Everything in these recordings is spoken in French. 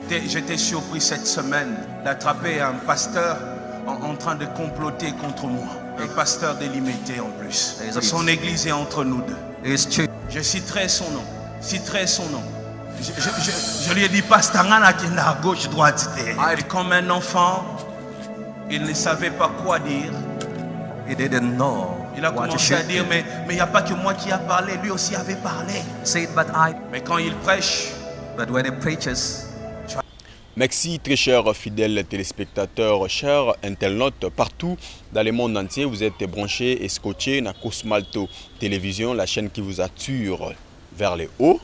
J'étais surpris cette semaine d'attraper un pasteur en train de comploter contre moi. Un pasteur délimité en plus. Son église est entre nous deux. Je citerai son nom. Je lui ai dit, pasteur Ngana qui est à gauche, droite. Et comme un enfant, il ne savait pas quoi dire. He didn't know. Il a commencé à dire, mais il n'y a pas que moi qui a parlé, lui aussi avait parlé. Mais quand il prêche, but when he preaches, merci très chers fidèles téléspectateurs, chers internautes partout dans le monde entier. Vous êtes branchés et scotchés dans Cosmalto Télévision, la chaîne qui vous attire vers le haut.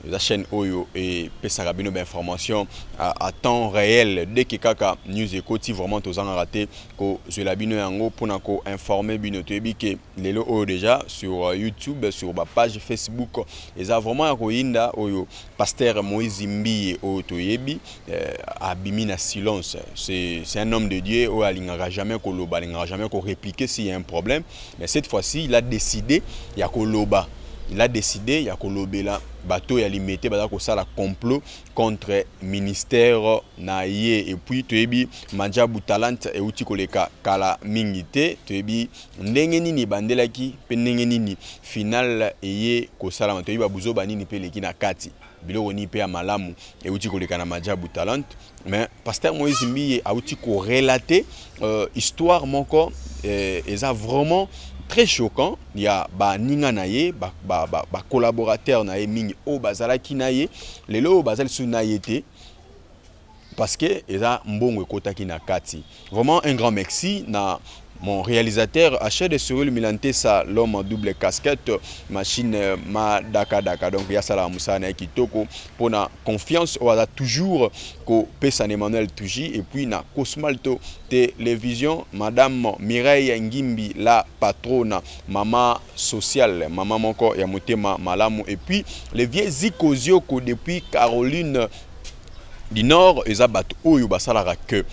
La chaîne Oyo et Pesarabino d'information à temps réel dès que Kaka News et Koti vraiment tous en raté que je l'abino yango pour nous informer bino tebi que les lo déjà sur YouTube sur ma page Facebook et ça vraiment akoinda Oyo pasteur Moïse Mbi au toyebi abimi na silence c'est un homme de Dieu où il n'aura jamais koloba il n'aura jamais répliquer s'il y a un problème mais cette fois-ci il a décidé il y a koloba. Il a décidé, il y a kolobela bateau et limité bazako ça la complot contre ministère naie et puis toyebi Madjabou Talent et uti koleka kala mingité toyebi ndenge nini bandelaki pe ndenge nini final eye ko sala toyebi babuzo banini pe leki na kati biloko ni pe ya malamu et uti koleka na Madjabou Talent mais pasteur Moïse Mbi a uti ko relater histoire moko et ça vraiment très choquant. Il y a ninga naye collaborateur naye mingi o bazala ki naye lelo bazal su naye parce que eza mbongo ekota ki na kati. Vraiment un grand merci na mon réalisateur Achede Cyril Milantesa l'homme en double casquette machine Madaka Daka donc ya sala musana kitoko pour na confiance on a toujours ko Pesane Emmanuel Touji et puis na Cosmalto Télévision madame Mireille Ngimbi la patronne maman sociale maman moko ya motema malamu et puis les vieux Zikozio ko depuis Caroline du Nord ezabat oyo basalaka que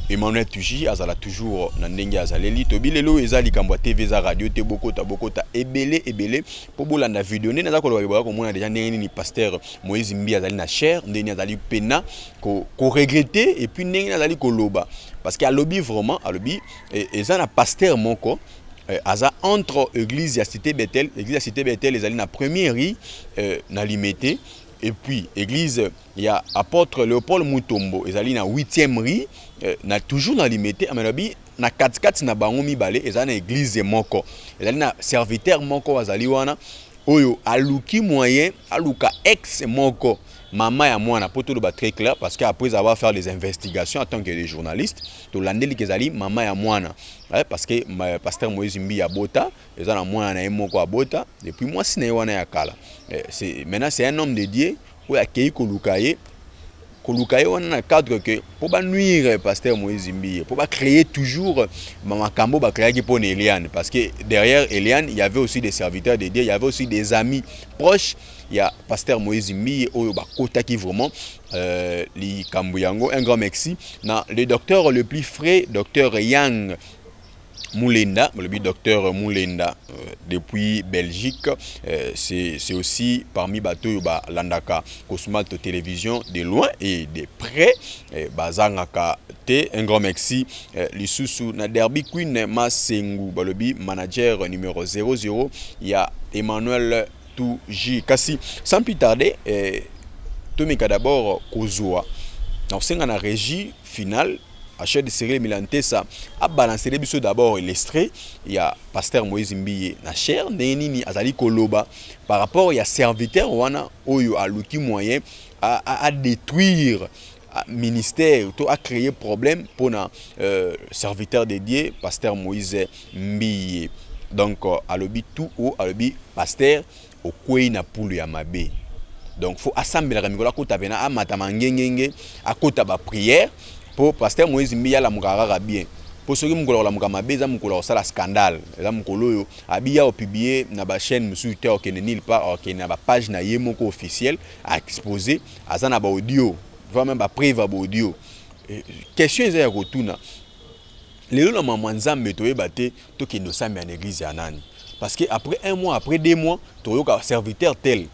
Emmanuel Touji azala toujours na ndenge azaleli tobi lelo ezali kambwa TV za radio te bokota ebele po bolanda video ne naza koloba ko mona déjà ndenge ni pasteur Moïse Mbi azali na cher ndenge azali pena ko regretter et puis ndenge azali koloba parce que alobi vraiment alobi eza na pasteur moko aza entre église ya Cité Bethel ezali na première rue na limité. Et puis, l'église, il y a apôtre Léopold Mutombo, ils allaient dans 8e rue, na toujours dans limité, mais na 4 na bango mibale, ils allaient dans l'église moko, ils allaient dans serviteur moko azaliwana, oyo aluki moyen, aluka ex moko, maman ya mwana, pour tout le très clair, parce qu'après avoir fait des investigations en tant que journaliste, tout l'année qu'ils allaient maman ya mwana, parce que pasteur Moïse Mbi ya bota, ils allaient mwana na moko ya bota, et puis moi si na wana ya kala. Maintenant c'est un homme de Dieu où il a accueilli Kolukaye on a un cadre que pour pas nuire pasteur Moïse Mbi pour pas créer toujours Makambo ba créer pour Eliane parce que derrière Eliane il y avait aussi des serviteurs de Dieu, il y avait aussi des amis proches. Il y a pasteur Moïse Mbi au ba kota qui vraiment li Kambuyango un grand merci na le docteur le plus frais docteur Yang Moulenda, le docteur Moulenda depuis Belgique, c'est aussi parmi bateau Landaka Cosmalto Télévision de loin et de près. Bazangaka te un grand merci. Lisusu na Derby Queen Masengu balobi manager numéro 00. Il y a Emmanuel Touji. Kasi sans plus tarder, Tomika d'abord Kozua. Donc c'est une régie finale. Achede Cyril Milantesa a balancé les biseaux d'abord l'extrait. Il y a pasteur Moïse Mbi na cher neni azali koloba par rapport il y a serviteur wana oyo aluki moyen à détruire ministère to a créé problème pour na serviteur dédié pasteur Moïse Mbi donc alobi tout au alobi pasteur au kwei na pulu ya mabe donc faut assembler la mikola kota bena amata mangengenge akota ba prière pour pasteur Moïse Mbi ya la mukara bien pour ceux qui mukolo la mukama beza mukolo sala scandale la mukolo yo abia o publier na ba chaîne musu te o kene nil pas o kene na ba page na yemoko officiel a exposer azana ba audio vraiment ba preuve ba audio question eza ya kotuna lelo na mama nzambe toyeba te to kendo sambe en église ya nani parce que après un mois après 2 mois toyoka serviteur tel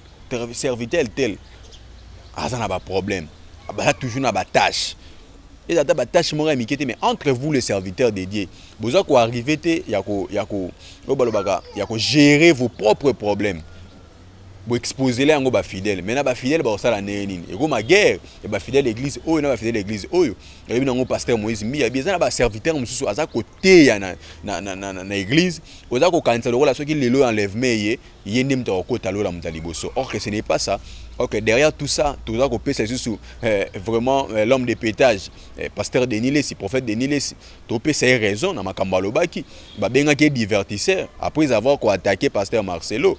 aza na ba problème. Abaza toujours na ba tâche. Et ça ba tâche mora mikete mais entre vous les serviteurs dédiés, vous avez arriver te ya ko gérer vos propres problèmes. Vous exposez les ba fidèles. Maintenant ba fidèles ba sala neni. Et comme guerre, et ba fidèle l'église oyo na ba fidèle l'église oyo. Et bien ngo pasteur Moïse Mbi, bien na ba serviteur mususu aza côté ya na église, oza ko kanisa lokola soki lelo enlèvement ye ndem to ko talo la mutaliboso. Or que ce n'est pas ça. Ok, derrière tout ça, tout ça qu'on peut c'est juste vraiment l'homme de pétage, pasteur Denis Lessi, prophète Denis Lessi. Tout peut c'est raison dans ma kambalobaki. Ba benga qui divertisseur après avoir quoi attaqué pasteur Marcelo.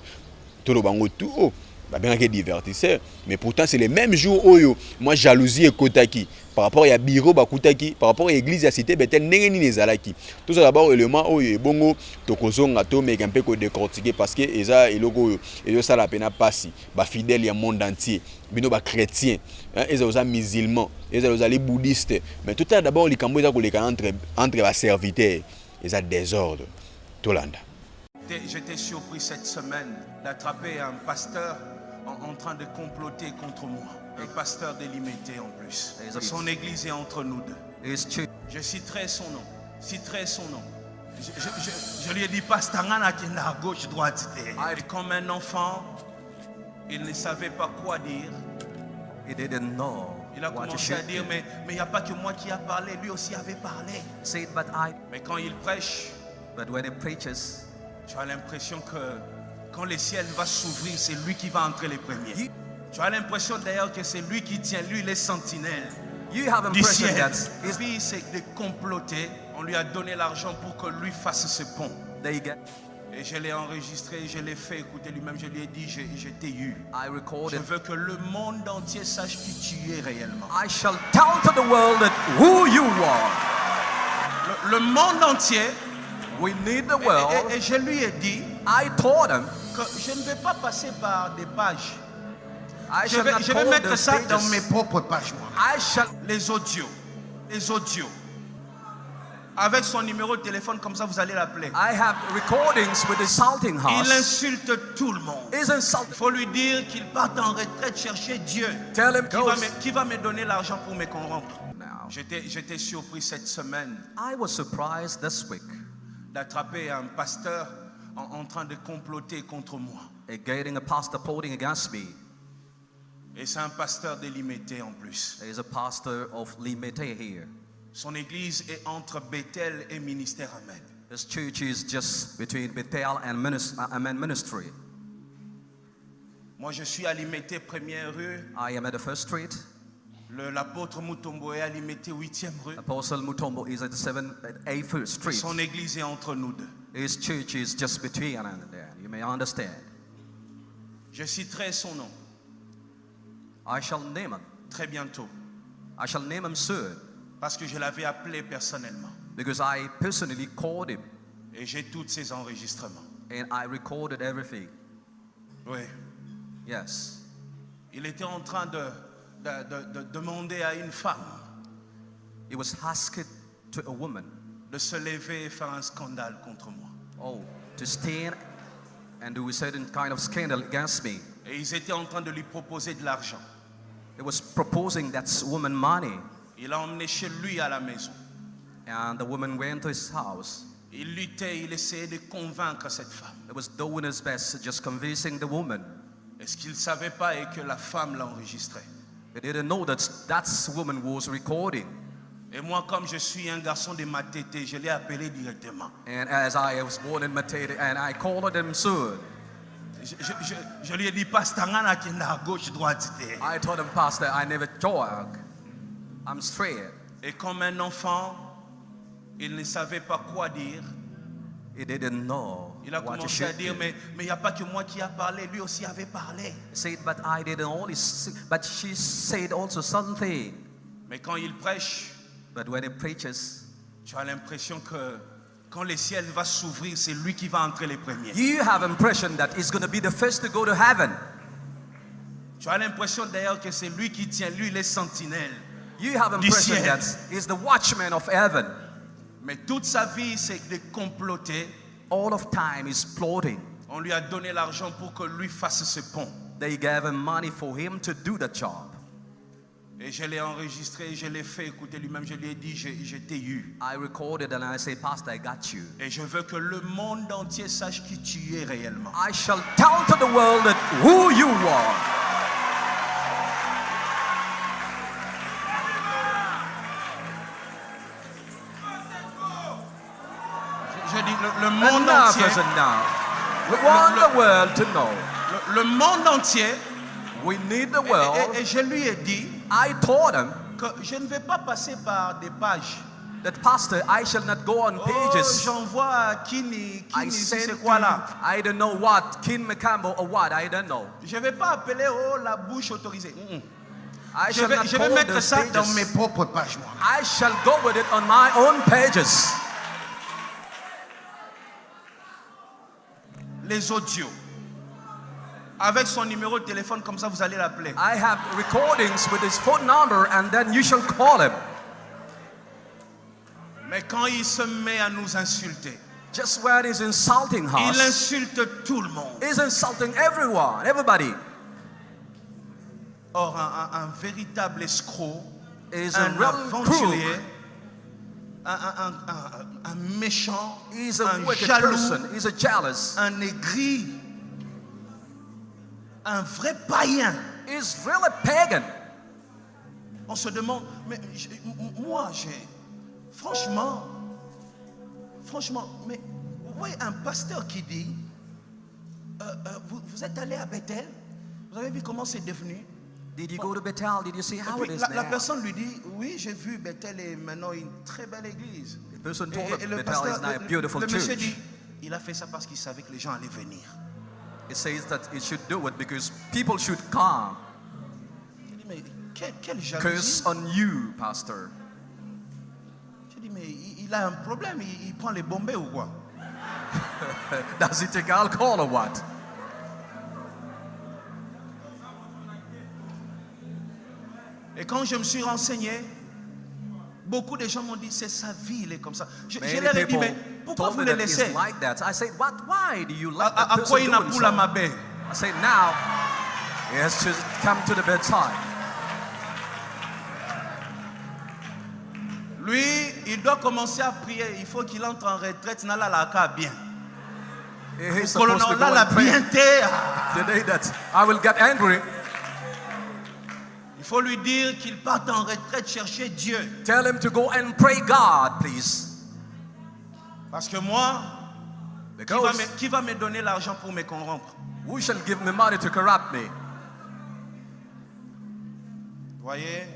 Tout le bango tout haut. Ba benga qui divertisseur, mais pourtant c'est les mêmes jours oyo. Moi jalousie et kotaki par rapport à bureau bakutaki, par rapport à l'église à cité Bethel nengeni nezalaki. Tout ça d'abord élément oyo bongo tokozonga to mais un peu ko décortiquer parce que eza eloko oyo et ça la peine passi. Ba fidèle ya monde entier, bino ba chrétien, eza oza musulman, eza oza les bouddhistes, mais tout ça d'abord les kambo eza ko leka entre ba serviteurs, eza désordre. Tolanda. J'étais surpris cette semaine d'attraper un pasteur en train de comploter contre moi. Un pasteur délimité en plus. Son église est entre nous deux. Je citerai son nom. Je lui ai dit, pasteur Ngana qui est à gauche, droite. Et comme un enfant, il ne savait pas quoi dire. He didn't know. Il a commencé à dire, mais il n'y a pas que moi qui a parlé, lui aussi avait parlé. Mais quand il prêche, But when he preaches, tu as l'impression que quand le ciel va s'ouvrir, c'est lui qui va entrer les premiers. Tu as l'impression d'ailleurs que c'est lui qui tient, lui, les sentinelles you have du impression ciel. that Et puis, c'est de comploter. On lui a donné l'argent pour que lui fasse ce pont. they get. Et je l'ai enregistré, je l'ai fait écouter lui-même. Je lui ai dit, je t'ai eu. I Je recorded. veux que le monde entier sache qui tu es réellement. I shall tell to the world that who you are. Le monde entier. We need the world. Et je lui ai dit I told him que je ne vais pas passer par des pages. I Je shall not vais call mettre the ça dans pages. mes propres pages, moi. I shall. Les audios. Avec son numéro de téléphone, comme ça vous allez l'appeler. I have recordings with the salting Il house. insulte tout le monde. He's Il insulting. faut lui dire qu'il parte en retraite chercher Dieu. Tell him Qui va me donner l'argent pour me corrompre. now. J'étais surpris cette semaine I was surprised this week d'attraper un pasteur en train de comploter contre moi. at getting a pastor plotting against me. Et c'est un pasteur délimité en plus. There is a pastor of Limete here. Son église est entre Bethel et Ministère Amen. His church is just between Bethel and Amen Ministry. Moi, je suis à Limité, première rue. I am at the first street. L'apôtre Mutombo est à Limité, 8e rue. Apostle Mutombo is at the 8th street. Son église est entre nous deux. His church is just between and there. You may understand. Je citerai son nom I shall name him. très bientôt. I shall name him soon Parce que je l'avais appelé personnellement. because I personally called him Et j'ai tous ses enregistrements. and I recorded everything. Oui. Yes. Il était en train de demander à une femme He was asked to a woman, de se lever et faire un scandale contre moi. to stand and do a certain kind of scandal against me. Et ils étaient en train de lui proposer de l'argent. He was proposing that woman money, Il l'a emmené chez lui à la maison. and the woman went to his house. Il luttait, il essayait de convaincre cette femme. He was doing his best, just convincing the woman. Est-ce qu'il ne savait pas et que la femme l'enregistrait? He didn't know that woman was recording. Et moi, comme je suis un garçon de Matete, je l'ai appelé directement. And as I was born in Matete, and I called him soon. Je lui ai dit, Pasteur Ngana qui est à gauche, droite. I told him, Pastor, I never jog. I'm straight. Et comme un enfant, il ne savait pas quoi dire. He didn't know Il a what to commencé à should dire, do. mais il n'y a pas que moi qui a parlé, lui aussi avait parlé. He said, but I didn't only, but she said also something. Mais quand il prêche, But when he preaches, tu as l'impression que quand le ciel va s'ouvrir, c'est lui qui va entrer les premiers. you have impression that he's going to be the first to go to heaven. Tu as l'impression d'ailleurs que c'est lui qui tient, lui, les sentinelles. You have Du impression ciel. that he's the watchman of heaven. Mais toute sa vie, c'est de comploter. All of time is plotting. On lui a donné l'argent pour que lui fasse ce pont. They gave him money for him to do the job. Et je l'ai enregistré, je l'ai fait écouter lui-même, je lui ai dit, je t'ai eu. I recorded and I say, Pastor, I got you. Et je veux que le monde entier sache qui tu es réellement. I shall tell to the world that who you are. Je dis le monde Enough entier. is enough. We want the world to know. Le monde entier. We need the world. Et je lui ai dit I told him que je ne vais pas passer par des pages. that, Pastor, I shall not go on Oh, pages. j'envoie à Kini, I c'est sent quoi là? I don't know what, King McCampbell or what, I don't know. Je ne vais pas appeler la bouche autorisée. I Je shall not vais call mettre those ça dans pages. mes propres pages, moi. I shall go with it on my own pages. Les audios. Avec son numéro de téléphone, comme ça vous allez l'appeler. I have recordings with his phone number and then you shall call him. Mais quand il se met à nous insulter, Just when he's insulting il us, insulte tout le monde. he's insulting everyone, everybody. Or, un véritable escroc, He's a un real aventurier, crook. un méchant, He's a un wicked jaloux, person. He's a jealous. un aigri, un vrai païen. He's really pagan. On se demande, mais moi, franchement, mais vous voyez un pasteur qui dit, vous êtes allé à Bethel, vous avez vu comment c'est devenu? Did you go to Bethel? Did you see Et how puis, it is la now? personne lui dit, oui, j'ai vu Bethel est maintenant une très belle église. The person Et, told et him le Bethel pasteur, is now a le beautiful monsieur church. dit, il a fait ça parce qu'il savait que les gens allaient venir. It says that it should do it because people should come. Je dis, mais quelle Curse jalousie. on you, Pastor. Je dis, mais il a un problème, il prend les bombés ou quoi? Does he take alcohol or what? Et quand je me suis renseigné, beaucoup de gens m'ont dit, c'est sa vie, il est comme ça. Je Many leur ai dit, people mais pourquoi told vous me le that he's laissez? like that. I said, why do you let that À person quoi il n'a doing plus la so? mabé? I said, now he has to come to the bedside. Lui, il doit commencer à prier. Il faut qu'il entre en retraite. Nala la ka bien. He's supposed to go Là, la and pray. bien terre. The day that I will get angry, Il faut lui dire qu'il parte en retraite chercher Dieu. tell him to go and pray God, please. Parce que moi, Because qui va me donner l'argent pour me corrompre? who shall give me money to corrupt me? Voyez,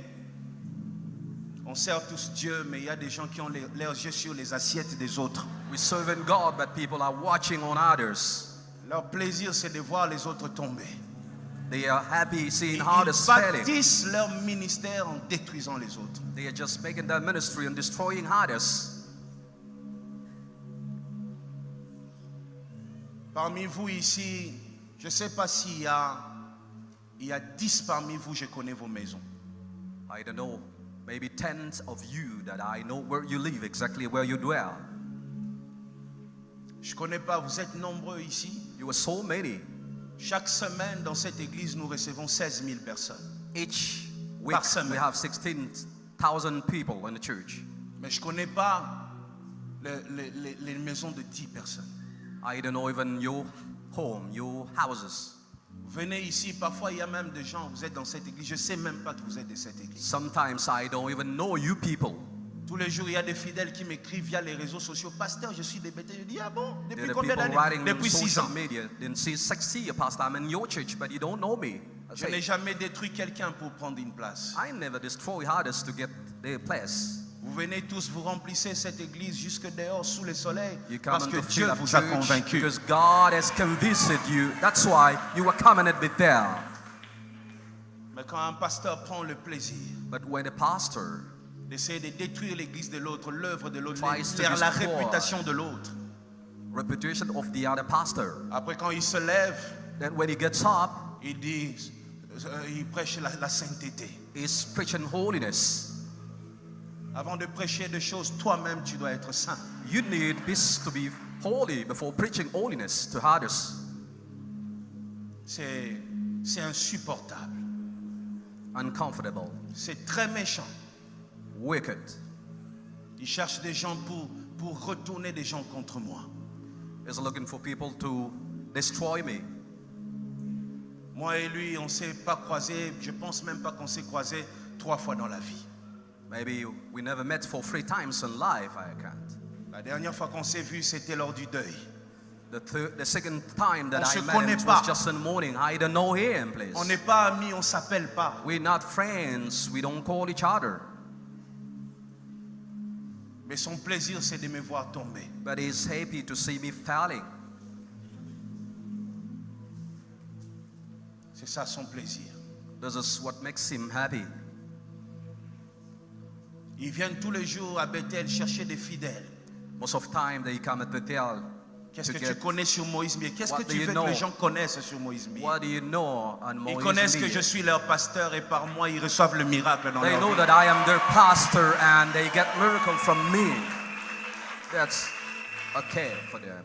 on sert tous Dieu, mais il y a des gens qui ont leurs yeux sur les assiettes des autres. We serve in God, but people are watching on others. Leur plaisir, c'est de voir les autres tomber. They are happy seeing Ils others failing. bâtissent leur ministère en détruisant les autres. They are just making their ministry and destroying others. Parmi vous ici, je ne sais pas s'il y a 10 parmi vous, je connais vos maisons. I don't know, maybe tens of you that I know where you live, exactly where you dwell. Je ne connais pas, vous êtes nombreux ici. You are so many. Chaque semaine, dans cette église, nous recevons 16 000 personnes. Each week Par semaine. we have 16,000 people in the church. Mais je ne connais pas les maisons de 10 personnes. I don't know even your home, your houses. Vous venez ici, parfois il y a même des gens, vous êtes dans cette église, je ne sais même pas que vous êtes de cette église. Sometimes I don't even know you people. Tous les jours, il y a des fidèles qui m'écrivent via les réseaux sociaux. Pasteur, je suis de Bethel. Je dis, ah bon? There Depuis are combien people d'années? writing on Depuis 6 social ans. media. Then see 6 years, Pastor, I'm in your church, but you don't know me. Je n'ai jamais détruit quelqu'un pour prendre une place. I never destroy others to get their place. Vous venez tous, vous remplissez cette église jusque dehors sous le soleil You come parce and que to Dieu fill up vous a church convaincu. because God has convinced you. That's why you are coming at Bethel. Mais quand un pasteur prend le plaisir But when a pastor d'essayer de détruire l'église de l'autre, l'œuvre de l'autre, Tries to la destroy. réputation de l'autre, reputation of the other pastor, après quand il se lève, then when he gets up, il dit, il prêche la sainteté. he's preaching holiness. Avant de prêcher des choses, toi-même tu dois être saint. You need this to be holy before preaching holiness to others. C'est insupportable. uncomfortable, c'est très méchant. wicked. Il cherche des gens pour retourner des gens contre moi. He's looking for people to destroy me. Moi et lui, on ne s'est pas croisés. Je ne pense même pas qu'on s'est croisés 3 fois dans la vie. Maybe we never met for 3 times in life, I can't. La dernière fois qu'on s'est vu, c'était lors du deuil. The second time that On I se met connaît him pas. was just in the morning. I don't know him, please. On n'est pas amis, on ne s'appelle pas. We're not friends. We don't call each other. Mais son plaisir, c'est de me voir tomber. But he's happy to see me falling. C'est ça son plaisir. This is what makes him happy. Ils viennent tous les jours à Bethel chercher des fidèles. Most of the time they come at Bethel. Qu'est-ce to que get- tu connais sur Moïse Mbié? Qu'est-ce What que do tu you veux know? que les gens connaissent sur Moïse Mbié? What do you know on Ils Moïse connaissent que Mbié? je suis leur pasteur et par moi, ils reçoivent le miracle dans They leur know vie. that I am their pastor and they get miracle from me. That's okay for them.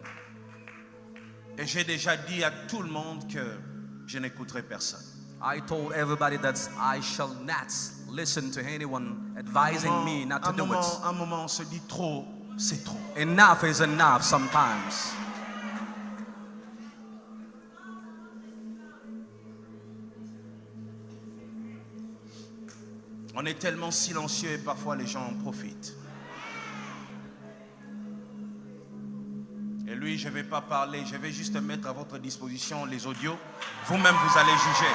Et j'ai déjà dit à tout le monde que je n'écouterai personne. I told everybody that I shall not listen to anyone advising me not to do it. Un moment, on se dit trop, c'est trop. Enough is enough sometimes. On est tellement silencieux et parfois les gens en profitent. Et lui, je ne vais pas parler, je vais juste mettre à votre disposition les audios. Vous-même, vous allez juger.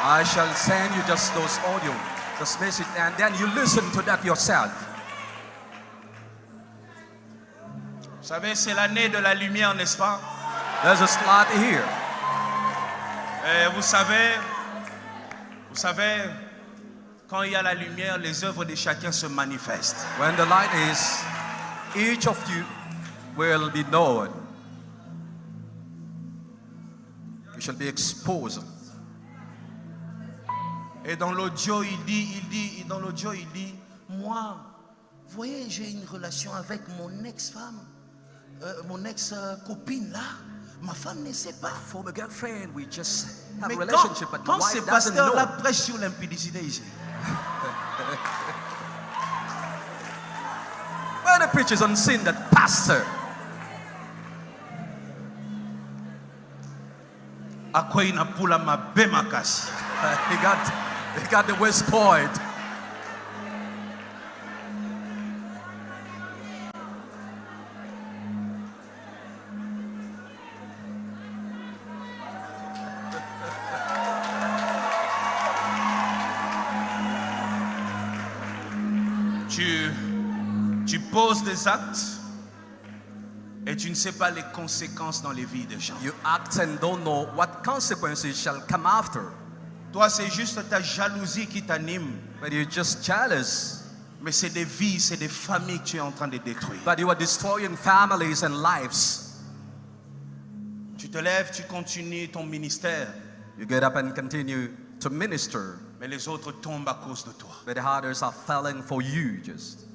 I shall send you just those audio, this message, and then you listen to that yourself. Vous savez, c'est l'année de la lumière, n'est-ce pas? There's a slot here. Et vous savez, quand il y a la lumière, les œuvres de chacun se manifestent. When the light is, each of you will be known. You shall be exposed. Et dans l'audio, il dit, moi, vous voyez, j'ai une relation avec mon ex-femme, mon ex-copine là. Ma femme ne sait pas. For my girlfriend, we just have Mais a relationship, but the quand ce wife doesn't know. pasteur-là prêche sur l'impudicité ici, When the preacher's on sin, that pastor, à quoi il n'a pas la mabe makasi. he got the West Point. Tu poses des actes et tu ne sais pas les conséquences dans les vies des gens. You act and don't know what consequences shall come after. Toi, c'est juste ta jalousie qui t'anime. But you're just jealous. Mais c'est des vies, c'est des familles que tu es en train de détruire. But you are destroying families and lives. Tu te lèves, tu continues ton ministère, You get up and continue to minister, mais les autres tombent à cause de toi. but the others are falling for you just.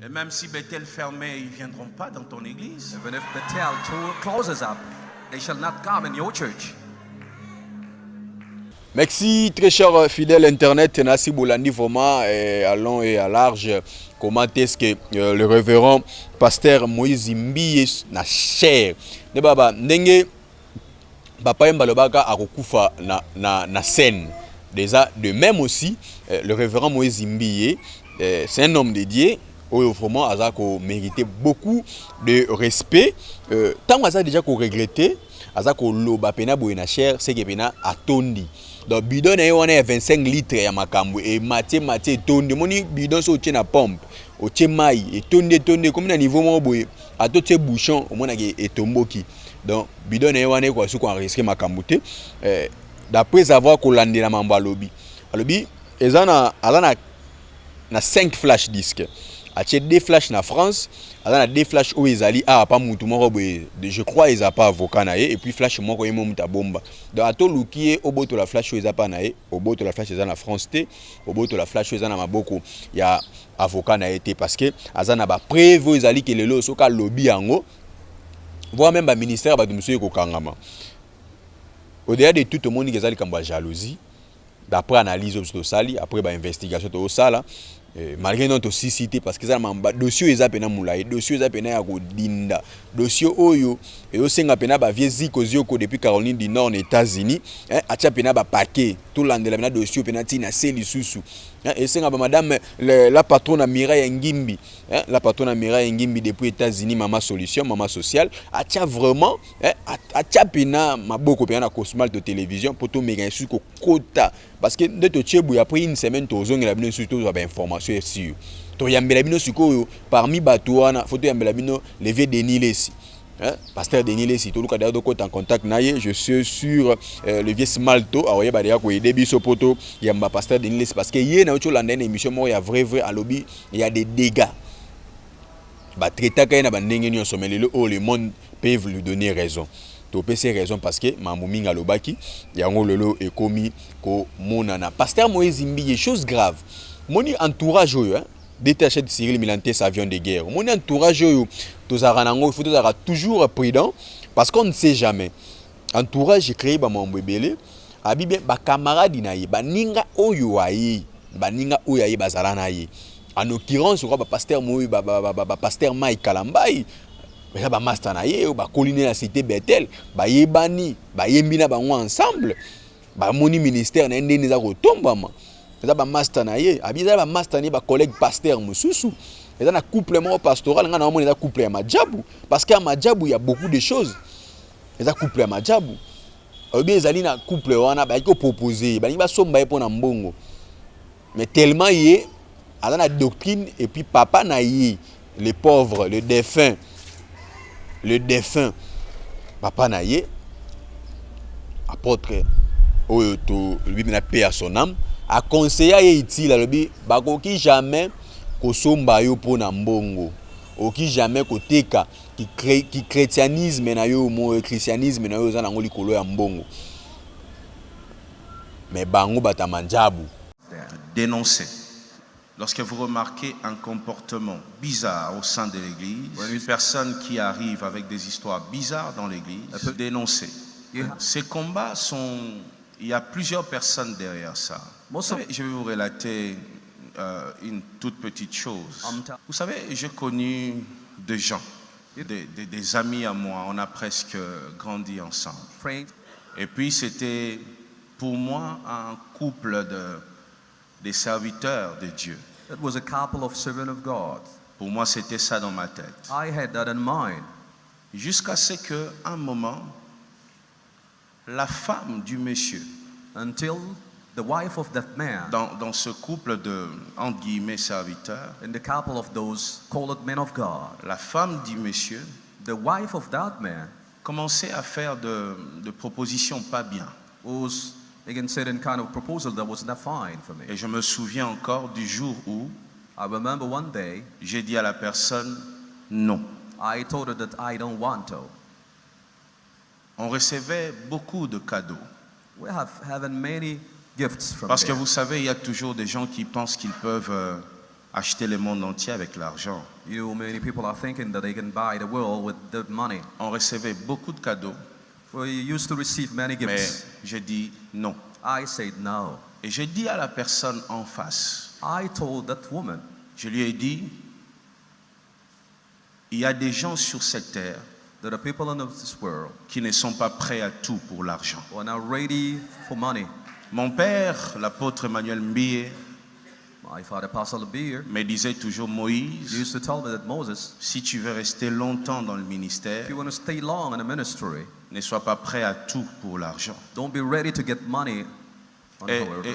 Et même si Bethel fermait, ils ne viendront pas dans ton église. Even if Bethel closes up, they shall not come in your church. Merci très cher fidèle internet, Nassi Boulandi vraiment à long et à large. Comment est-ce que le révérend pasteur Moïse Mbié na cher ne baba ndenge papa Mbalobaka akokufa na scène. Déjà de même aussi le révérend Moïse Mbié c'est un homme dédié où vraiment Azako méritait beaucoup de respect. Tant Azako déjà qu'on regrettait Azako loba pena boyena cher c'est que pena atondi. Donc bidon on est 25 litres ya makambo et maté tondi moni bidon so tient na pompe au tient mai et tondi comme na niveau mo boye a to tient bouchon au mona ke etomboki. Donc bidon on est quoi sous qu'on risque makambo te d'après avoir kolande na mamba lobby alobi ezana azana na 5 flash disques a tient 2 flash na France azana 2 flash où ezali a pas mutu moko boye je crois ils a pas avocat na et puis flash moko yemo muta bomba donc ato lukie oboto la flash eza pa na oboto la flash eza na France te oboto la flash eza na maboko ya avocat na été parce que azana ba preuve ezali que lelo soka lobby yango voire même ba ministère ba dumuso ko kangama au delà de tout le monde ezali kamba jalousie d'après analyse au sali après ba investigation to sala malgré notre cité parce que ça m'a dossier ezapena moulaye dossier ezapena ya kodinda dossier oyo et osenga pena ba viezi kozioko depuis Caroline du Nord aux États-Unis atia pena ba paquet tout landela pena dossier pena tina seli susu et senga ba madame la patronne Mireille Ngimbi la patronne Mireille Ngimbi depuis États-Unis Mama Solution Mama Sociale atia vraiment atia pena maboko pena na Cosmal de télévision pour tout méga su ko kota parce que de to tchebu après une semaine to zongela bino surtout ba information sûr to yambela bino sikoyo parmi bato wana photo yambela bino levé Denis Lessi pasteur Denis Lessi to luka d'ailleurs en contact naye je suis sur le vieux Smalto awoye ba dia ko aider biso poto yamba pasteur Denis Lessi parce que yé na ocho landa une émission mo ya vrai à lobby il y a des dégâts ba traiter ka na ba ndenge ni sommelelo oh le monde peut lui donner raison to pese raison parce que mamumi ngalobaki yango lolo ekomi ko monana pasteur Moïse Mbiye chose grave moni entourage oyo détaché de Cyril Milantes avion de guerre moni entourage oyo tozara nango il faut tozara toujours prudent parce qu'on ne sait jamais entourage créé ba mambo ebele abibe ba camarade na ye baninga oyo ayi baninga oyo ayi bazala na ye en l'occurrence ba pasteur Moïse ba pasteur Mike Kalambai mais ba master na ye ba colline la cité Bethel ba yebani ba yembina bango ensemble ba moni ministère na ndeni za ko tombama eza ba master na ye abiza ba master ni ba collègue pasteur mususu eza na couple mo pastoral nga na moni eza couple ya majabu parce que à majabu il y a beaucoup de choses eza couple ya majabu obi ezali na couple wana ba ko proposer ba ni ba somba ye pona mbongo mais tellement ye ala na doctrine et puis papa na ye les pauvres le défunt papa na ye apôtre oyo to lui na paix à son âme a conseillé ye itila lobi bakoki jamais kosomba yo pona mbongo oki jamais koteka ki chrétianisme na yo mo christianisme na yo za nango likolo ya mbongo mais bango batamanjabu dénoncer. Lorsque vous remarquez un comportement bizarre au sein de l'église, une personne qui arrive avec des histoires bizarres dans l'église, dénoncer. Ces combats sont... Il y a plusieurs personnes derrière ça. Je vais vous relater une toute petite chose. Vous savez, j'ai connu des gens, des amis à moi, on a presque grandi ensemble. Et puis c'était pour moi un couple des serviteurs de Dieu. It was a couple of servants of God. Pour moi, c'était ça dans ma tête. I had that in mind. Jusqu'à ce qu'un moment, la femme du monsieur, until the wife of that man, dans ce couple de, entre guillemets, serviteurs, in the couple of those called men of God, la femme du monsieur, the wife of that man, commençait à faire de propositions pas bien. Was again certain kind of proposal that was not fine for me. Et je me souviens encore du jour où I remember one day j'ai dit à la personne non. I told her that I don't want to. On recevait beaucoup de cadeaux. We have having many gifts from Parce que there. vous savez, il y a toujours des gens qui pensent qu'ils peuvent acheter le monde entier avec l'argent. Many people are thinking that they can buy the world with the money. On recevait beaucoup de cadeaux. We used to receive many gifts. Mais j'ai dit non. I said no. Et j'ai dit à la personne en face. I told that woman. Je lui ai dit, il y a des gens sur cette terre There are people in this world qui ne sont pas prêts à tout pour l'argent. who are not ready for money. Mon père, l'apôtre Emmanuel Mbiye, My father, Pastor Beer, me disait toujours, Moïse, used to tell me that Moses, si tu veux rester longtemps dans le ministère, if you want to stay long in the ministry, ne sois pas prêt à tout pour l'argent. don't be ready to get money.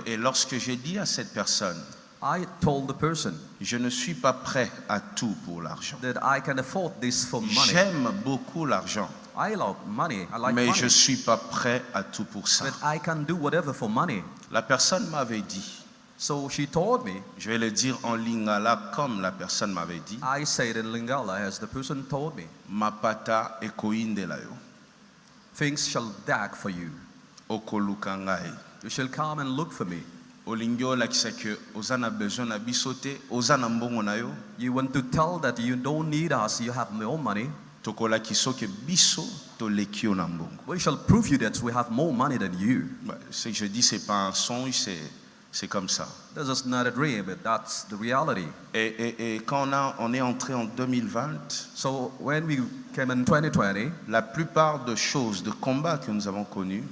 Et lorsque j'ai dit à cette personne, I told the person je ne suis pas prêt à tout pour l'argent. that I can afford this for money. J'aime beaucoup l'argent, I love money. I like mais money. je ne suis pas prêt à tout pour ça. But I can do whatever for money. La personne m'avait dit, So she told me, je vais le dire en lingala comme la personne m'avait dit, I said in Lingala as the person told me, mapata ekoindela yo, things shall dag for you. okoluka ngai. You shall come and look for me. Olingi olakisa ke oza na besoin na biso te, oza na mbongo na yo. You want to tell that you don't need us, you have no money. Tokola kisoke biso to lekio na mbongo. We shall prove you that we have more money than you. Ce que je dis, c'est pas un songe, c'est comme ça. This is not a dream, but that's the reality. Et quand on est entré en 2020, So when we came in 2020, la plupart de choses, de combats que nous avons connus,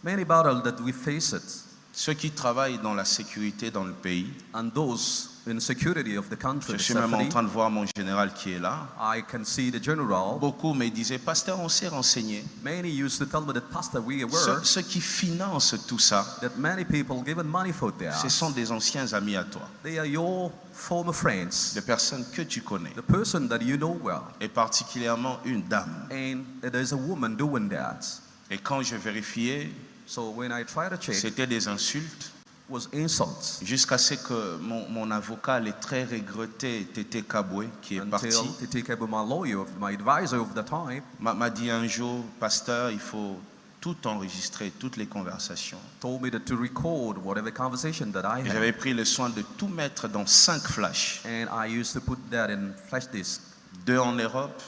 many battles that we faced, ceux qui travaillent dans la sécurité dans le pays, and those in security of the country, je suis même en train de voir mon général qui est là. I can see the general. Beaucoup me disaient, pasteur, on s'est renseigné. Many used to tell me that, Pastor, we were Ceux qui financent tout ça, that many people given money for that. ce sont des anciens amis à toi, They are your former friends, des personnes que tu connais, the person that you know well, et particulièrement une dame. and there's a woman doing that. Et quand je vérifiais, So when I tried to check, it c'était des insultes, was insults. jusqu'à ce que mon avocat, le très regretté Tété Kaboué, qui est parti, Until to take care of my lawyer, my advisor of the time, m'a dit un jour, pasteur, il faut tout enregistrer, toutes les conversations. told me that to record whatever conversation that I Et had. j'avais pris le soin de tout mettre dans 5 flashs. And I used to put that in flash disk. 2 en Europe,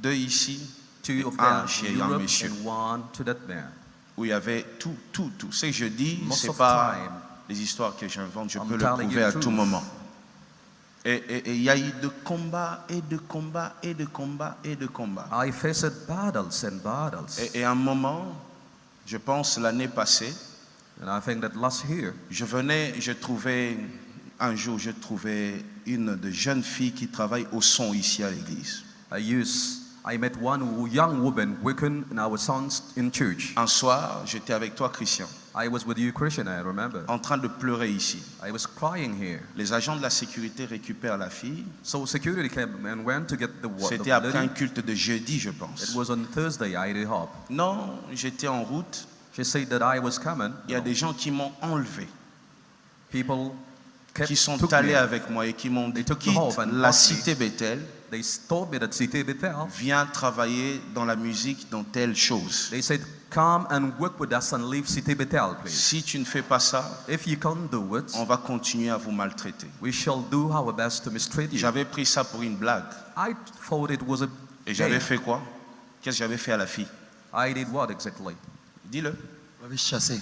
2 ici, 2 of un them chez in un Europe monsieur, and 1 to that man. où il y avait tout. Ce que je dis, Most c'est of pas time, les histoires que j'invente, je I'm peux le telling prouver you à the tout truth. moment. Et il y a eu de combats et de combats et de combats et de combats. I faced battles and battles. Et à un moment, je pense l'année passée, And I think that last year, un jour, je trouvais une de jeunes filles qui travaille au son ici à l'église. I met one young woman working in our sons in church. Un soir, j'étais avec toi, Christian, I was with you, Christian, I remember. en train de pleurer ici. I was crying here. Les agents de la sécurité récupèrent la fille. So security came and went to get the C'était après un lady. culte de jeudi, je It pense. was on Thursday, I hope. Non, j'étais en route. She said that I was coming. Il y a des gens qui m'ont enlevé, People qui sont took allés me. avec moi et qui m'ont dit, They took me quitte home and la locked me. cité Bethel, They told me that Cité Bethel. viens travailler dans la musique, dans telle chose. They said, come and work with us and leave Cité Bethel, please. Si tu ne fais pas ça, If you can't do it, on va continuer à vous maltraiter. we shall do our best to mistreat you. J'avais pris ça pour une blague. I thought it was a Et j'avais game. fait quoi? Qu'est-ce que j'avais fait à la fille? I did what exactly? Dis-le. On m'avait chassé.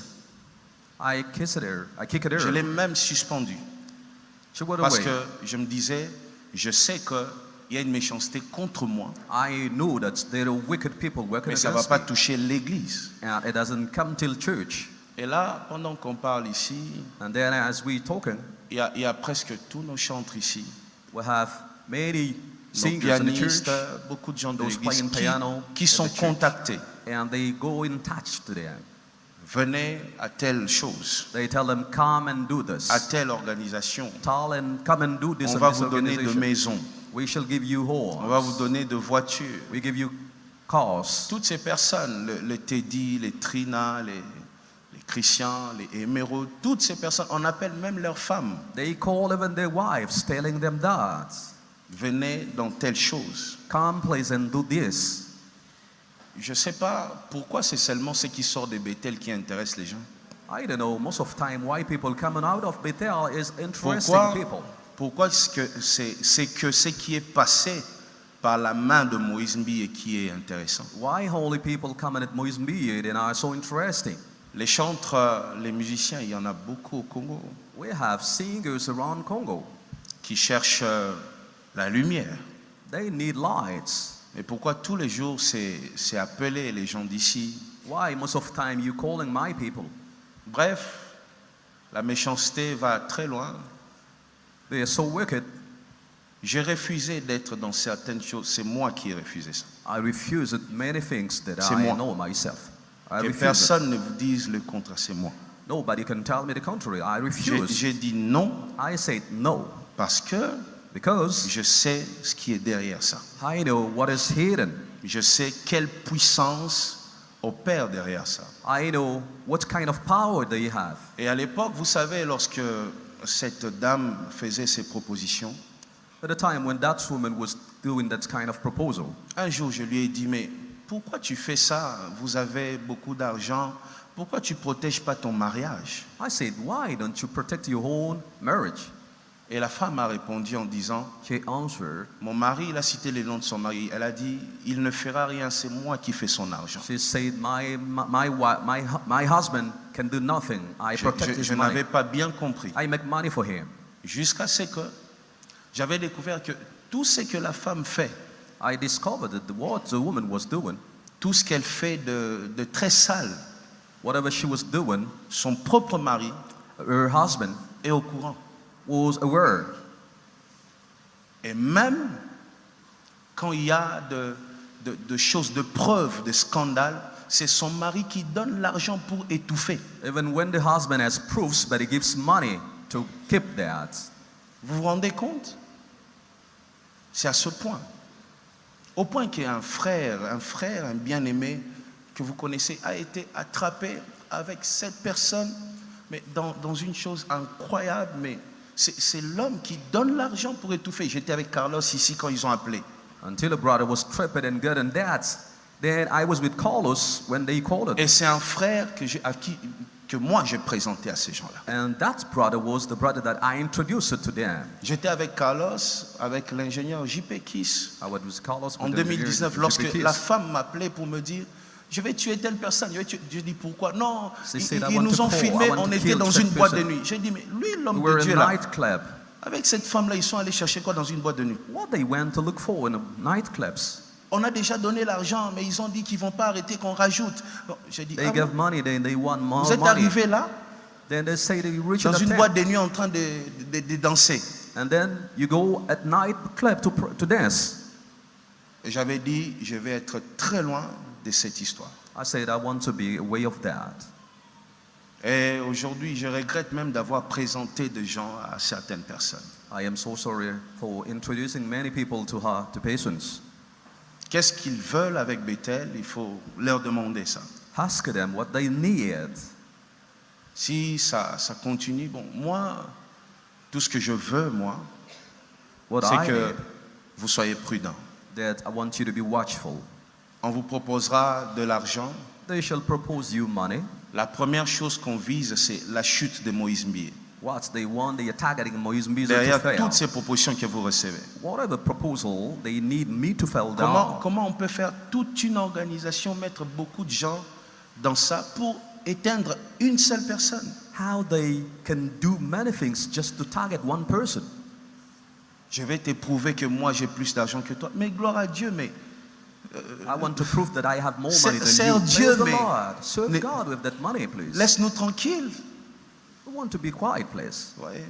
I kissed her. I kicked her. Je l'ai même suspendu. She went Parce away. que je me disais, je sais qu'il y a une méchanceté contre moi, I knew that there are wicked people working mais ça ne va against pas me. toucher l'église. And it doesn't come till church. Et là, pendant qu'on parle ici, And then as we talking, il y a presque tous nos chantres ici, we have many nos singers in the church, pianistes, beaucoup de gens de those l'église playing piano qui in sont the church. contactés. and they go in touch to them. Venez à telle chose, They tell them, come and do this. à telle organisation. Tell and come and do this On in va this vous donner de organization. maisons. We shall give you On va vous homes. donner de voitures. We give you cars. Toutes ces personnes, le Teddy, les Trina, les Christian, les Émeraudes, toutes ces personnes, on appelle même leurs femmes. They call even their wives, telling them that, Venez dans telle chose. come please and do this. Je ne sais pas pourquoi c'est seulement ce qui sort de Bethel qui intéresse les gens. I don't know, most of time why people coming out of Bethel is interesting Pourquoi, people. pourquoi c'est que ce qui est passé par la main de Moïse Mbiye qui est intéressant. Why holy people coming at Moïse Mbiye and are so interesting? Les chantres, les musiciens, il y en a beaucoup au Congo We have singers around Congo. qui cherchent la lumière. They need lights. Mais pourquoi tous les jours c'est appeler les gens d'ici? Why most of time you calling my people? Bref, la méchanceté va très loin. They are so wicked. J'ai refusé d'être dans certaines choses. C'est moi qui ai refusé ça. I refuse many things that C'est I moi. know myself. I Que refuse it. personne ne vous dise le contraire, c'est moi. Nobody can tell me the contrary. I refuse. J'ai dit non I said no parce que because je sais ce qui est derrière ça. I know what is hidden. Je sais quelle puissance opère derrière ça. I know what kind of power they have. Et à l'époque, vous savez, lorsque cette dame faisait ses propositions, At the time when that woman was doing that kind of proposal, un jour je lui ai dit, mais pourquoi tu fais ça? Vous avez beaucoup d'argent. Pourquoi tu ne protèges pas ton mariage? I said, why don't you protect your own marriage? Et la femme a répondu en disant, She answered, mon mari, il a cité le nom de son mari. Elle a dit, il ne fera rien, c'est moi qui fais son argent. she said, my husband can do nothing. I protect his Je money. n'avais pas bien compris. I make money for him. Jusqu'à ce que j'avais découvert que tout ce que la femme fait, I discovered that what the woman was doing, tout ce qu'elle fait de très sale, whatever she was doing, son propre mari her husband est au courant. was aware. Et même quand il y a de choses, de preuves, de scandales, c'est son mari qui donne l'argent pour étouffer. Even when the husband has proofs, but he gives money to keep that. Vous vous rendez compte? C'est à ce point. Au point qu'un frère, un bien-aimé que vous connaissez a été attrapé avec cette personne, mais dans une chose incroyable, mais c'est l'homme qui donne l'argent pour étouffer. J'étais avec Carlos ici quand ils ont appelé. Until a brother was trapped and gotten that, then I was with Carlos when they called Et it. c'est un frère que moi j'ai présenté à ces gens-là. And that brother was the brother that I introduced to them. J'étais avec Carlos, avec l'ingénieur JP Kiss, I was with Carlos en with the 2019, lorsque GPKs. la femme m'appelait pour me dire, je vais tuer telle personne. Je dis pourquoi? Non, She said, I ils want nous to ont call, filmé, I want on to était kill dans that une boîte de person. nuit. J'ai dit, mais lui, We l'homme were de in Dieu a là, nightclub. avec cette femme-là, ils sont allés chercher quoi dans une boîte de nuit? What they went to look for in the nightclubs. On a déjà donné l'argent, mais ils ont dit qu'ils ne vont pas arrêter qu'on rajoute. Bon, j'ai dit, They ah gave bon? money, then they want more Vous êtes money. arrivés là, Then they say they reach dans the une tent. boîte de nuit en train de danser. And then you go at night club to dance. Et j'avais dit, je vais être très loin de cette histoire. I said, I want to be away of that. Et aujourd'hui, je regrette même d'avoir présenté des gens à certaines personnes. I am so sorry for introducing many people to her, to patients. Qu'est-ce qu'ils veulent avec Bethel? Il faut leur demander ça. Ask them what they need. Si ça continue, bon, moi, tout ce que je veux, moi, What c'est I que need, vous soyez prudents. that I want you to be watchful. On vous proposera de l'argent. They shall propose you money. La première chose qu'on vise, c'est la chute de Moïse Mbie. What they want, they are targeting Moïse Mbizo to Derrière fail. toutes ces propositions que vous recevez. Whatever proposal, they need me to fall down. Comment on peut faire toute une organisation, mettre beaucoup de gens dans ça pour éteindre une seule personne? How they can do many things just to target one person. Je vais te prouver que moi j'ai plus d'argent que toi. Mais gloire à Dieu, mais I want to prove that I have more money than Sers you. Dieu, Praise the mais Lord. Serve ne- God with that money, please. laisse-nous tranquilles. We want to be quiet, please. Ouais.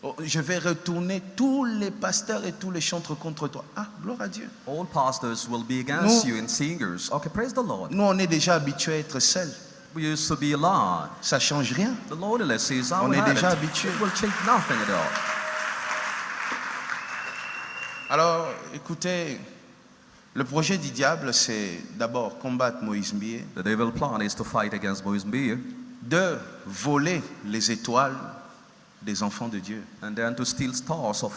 Oh, je vais retourner tous les pasteurs et tous les chantres contre toi. Ah, gloire à Dieu. All pastors will be against Nous- you and singers. Okay, praise the Lord. Nous, on est déjà habitués à être seuls. We used to be alone. Ça change rien. The loneliness is our On est habit. déjà habitué. It will change nothing at all. Alors, écoutez, le projet du diable, c'est d'abord combattre Moïse Mbie, The devil plan is to fight against Moïse Mbiye de voler les étoiles des enfants de Dieu, and then to steal stars of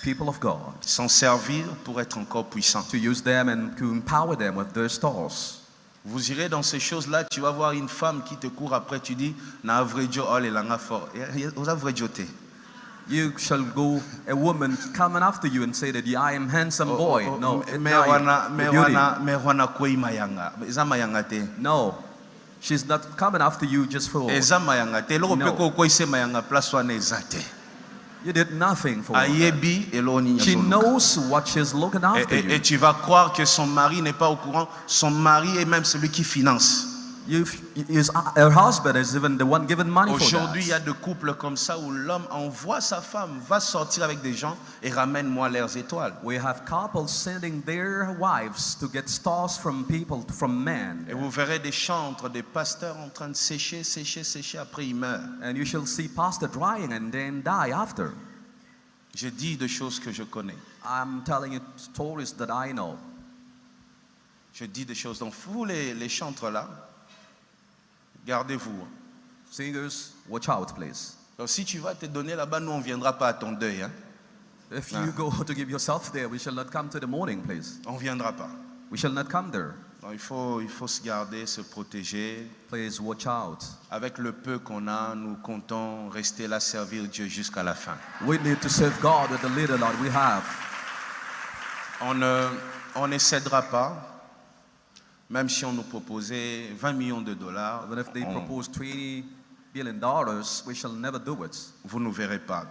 people of God, s'en servir pour être encore puissant. to use them and to empower them with their stars. Vous irez dans ces choses-là, tu vas voir une femme qui te court après, tu dis, na vrai Dieu, oh, les langues fort. Vous avez vrai Dieu. You shall go, a woman coming after you and say that I am handsome boy. No, no, she's not coming after you just for. You did nothing for her. She knows what she's looking after Et you. tu vas croire que son mari n'est pas au courant. Son mari est même celui qui finance. Her husband is even the one giving money for Aujourd'hui, il y a that. des couples comme ça où l'homme envoie sa femme, va sortir avec des gens et ramène-moi leurs étoiles. We have couples sending their wives to get stars from people, from men. Et vous verrez des chantres, des pasteurs en train de sécher, après ils meurent. And you shall see pastor drying and then die after. Je dis des choses que je connais. I'm telling you stories that I know. Je dis des choses. Donc vous les chantres là, gardez-vous. Singers, watch out, please. Donc si tu vas te donner là-bas, nous on viendra pas à ton deuil. Hein? If you go to give yourself there, we shall not come to the morning, please. On viendra pas. We shall not come there. Donc, il faut se garder, se protéger. Please watch out. Avec le peu qu'on a, nous comptons rester là, servir Dieu jusqu'à la fin. We need to serve God with the little that we have. On ne cédera pas. Même si on nous proposait 20 millions de dollars, Even if they propose $20 billion, we shall never do it. vous ne nous verrez pas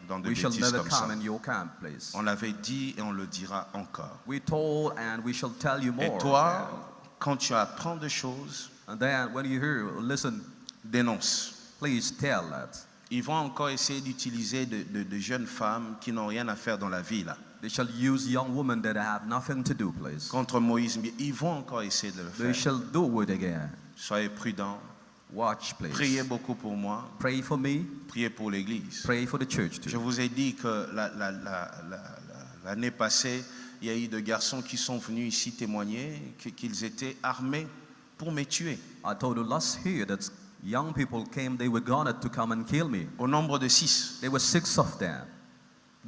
dans des We shall bêtises never comme ça. come in your camp, please. On l'avait dit et on le dira encore. We told and we shall tell you Et more. toi, quand tu apprends des choses, And then when you hear, listen, dénonce. please tell that. Ils vont encore essayer d'utiliser de jeunes femmes qui n'ont rien à faire dans la vie là. They shall use young women that have nothing to do, please. Contre Moïse, ils vont encore essayer de le They faire. shall do it again. Soyez prudents. Watch, please. Priez beaucoup pour moi. Pray for me. Priez pour l'Église. Pray for the church Je too. vous ai dit que l'année passée, il y a eu des garçons qui sont venus ici témoigner qu'ils étaient armés pour me tuer. I told you last year that young people came, they were goned to come and kill me. Au nombre de 6. There were 6 of them.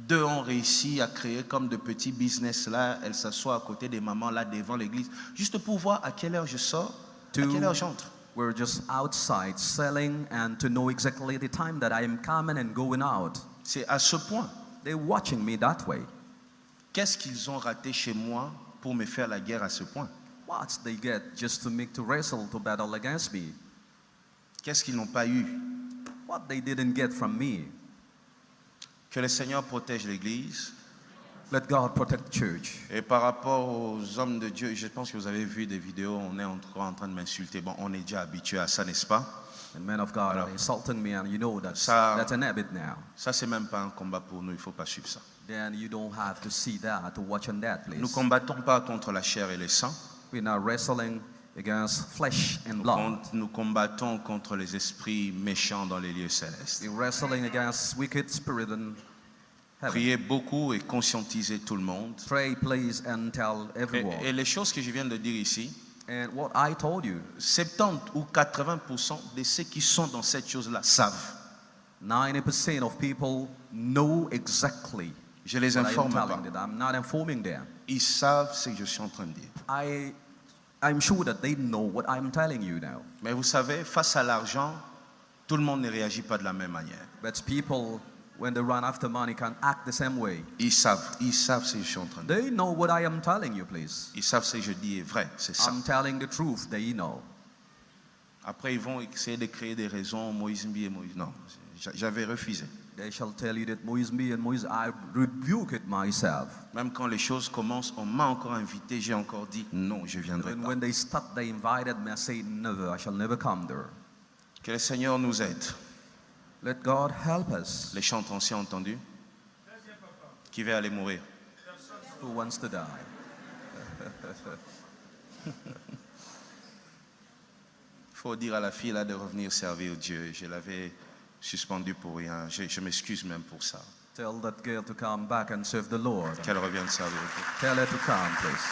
2 ont réussi à créer comme de petits business là. Elles s'assoient à côté des mamans là devant l'église, juste pour voir à quelle heure je sors, à quelle heure j'entre. We're just outside selling and to know exactly the time that I am coming and going out. C'est à ce point. They're watching me that way. Qu'est-ce qu'ils ont raté chez moi pour me faire la guerre à ce point? What they get just to make to wrestle, to battle against me? Qu'est-ce qu'ils n'ont pas eu? What they didn't get from me? Que le Seigneur protège l'Église. Let God protect the church. Et par rapport aux hommes de Dieu, je pense que vous avez vu des vidéos, on est encore en train de m'insulter. Bon, on est déjà habitué à ça, n'est-ce pas? And men of God are insulting me, and you know that's an habit now. Ça, c'est même pas un combat pour nous, il ne faut pas suivre ça. Then you don't have to see that, to watch on that, please. Nous ne combattons pas contre la chair et le sang. We're not wrestling against flesh and blood. Nous combattons contre les esprits méchants dans les lieux célestes. We're wrestling against wicked spirit in heaven. Priez beaucoup et conscientisez tout le monde. Pray, please, and tell everyone. Et les choses que je viens de dire ici, And what I told you, 70 ou 80% de ceux qui sont dans cette chose-là savent. 90% of people know exactly. Je les what I am informe pas. telling them. I'm not informing them. Ils savent ce que je suis en train de dire. I'm sure that they know what I'm telling you now. Mais vous savez, face à l'argent, tout le monde ne réagit pas de la même manière. But people, when they run after money, can't act the same way. Ils savent ce que je suis en train de dire. They know what I am telling you, please. Ils savent ce que je dis est vrai, c'est ça. I'm telling the truth, they know. Après, ils vont essayer de créer des raisons, Moïse Mbi et Moïse. Non, j'avais refusé. They shall tell you that Moïse me and Moïse, I rebuke it myself. Même quand les choses commencent, on m'a encore invité, j'ai encore dit non, je viendrai And pas. when they start, they invited me. I say, never, I shall never come there. Que le Seigneur nous aide. Let God help us. Les chants anciens entendus. Qui va aller mourir? Who wants to die? Il faut dire à la fille là de revenir servir Dieu. Je l'avais suspendu pour rien. Je m'excuse même pour ça. Tell that girl to come back and serve the Lord. Qu'elle revienne servir Dieu. Tell her to come, please.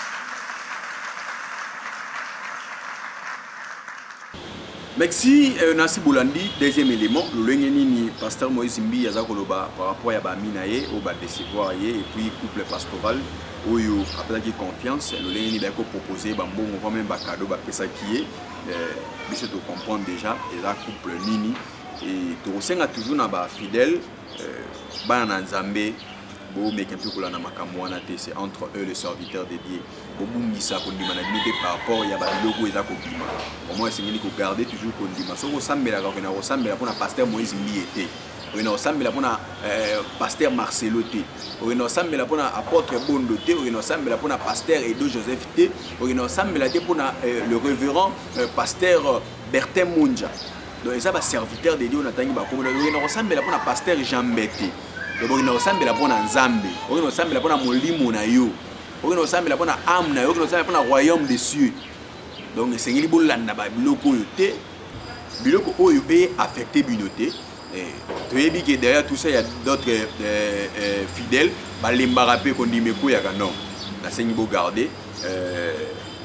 Merci Nasi Boulandi. Deuxième élément, le ni pasteur Moïse Mbi yaza koloba par rapport à Baminaye au bas décevoir et puis couple pastoral où yo après qui confiance le ni bako proposer bambo on va même ba cadeau ba pesa qui est mais c'est de comprendre déjà et là couple nini et to senga toujours na ba fidèle bana nzambe bo mekempi kula na makambo wana te c'est entre eux les serviteurs dédiés bobungisa kondima na limite par rapport ya ba logo eza ko bima au moins c'est ngini ko garder toujours kondima so ko sambela ka na ko sambela pona pasteur Moïse Mbi était o ina sambela pona pasteur Marcelo te o ina sambela pona apôtre Bondo te o ina sambela pona pasteur Edo Joseph te o ina sambela te pona le révérend pasteur Bertin Munja. Donc ça va serviteur dédié on atangi ba ko o ina sambela pona pasteur Jean Mbete. Donc on a sambela pona Nzambe, on a sambela pona molimo na yo, on a sambela pona âme na yo, on a sambela pona royaume des cieux. Donc c'est ngeli bolanda ba biloko yo te, biloko oyo e affecté binoté. Tu es dit que derrière tout ça il y a d'autres fidèles, ba lembara pe kondime ko ya non. Na sengi bo garder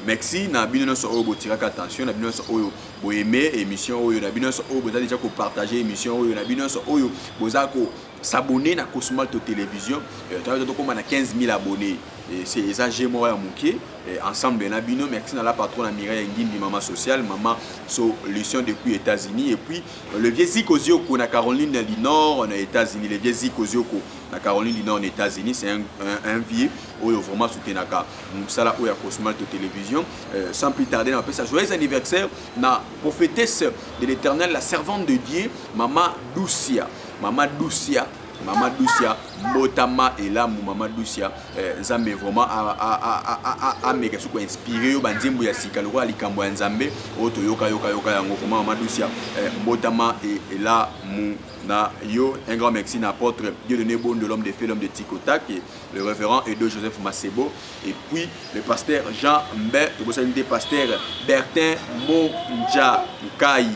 merci na bino so oyo botiraka attention na bino so oyo bo aimer émission oyo na bino so oyo boza déjà ko partager émission oyo na bino so oyo boza ko s'abonner à Cosmalto Télévision. Tu as 15 000 abonnés. C'est exagéré moi à Mouké. Ensemble, on a bino. Merci à la patronne Mireille Ngimbi, maman sociale, maman solution depuis États-Unis. Et puis le vieux Zikozio na Caroline du Nord en États-Unis. Le vieux Zikozio na Caroline du Nord en États-Unis. C'est un vieux où il vraiment soutenu Naka. Ça là où il y a Cosmalto Télévision. Sans plus tarder, on appelle ça joyeux anniversaire na prophétesse de l'Éternel, la servante de Dieu, maman Doucia. Maman Doucia, Motama et là, Maman Doucia, Nzambe vraiment a mega suko inspiré au banzembo ya sikalo ali kambo Nzambe, oto yoka yango vraiment Maman Doucia, Motama et là na yo un grand merci à l'apôtre Dieu donné bon de l'homme de feu, l'homme de Tikotak, le révérend Edo Joseph Masebo, et puis le pasteur Jean Mbe, le pasteur Bertin Monja Kai,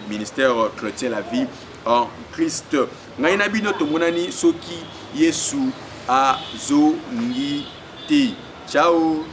ministère chrétien la vie en Christ. Ngaina bino tomonani soki Yesu azongite. Ciao.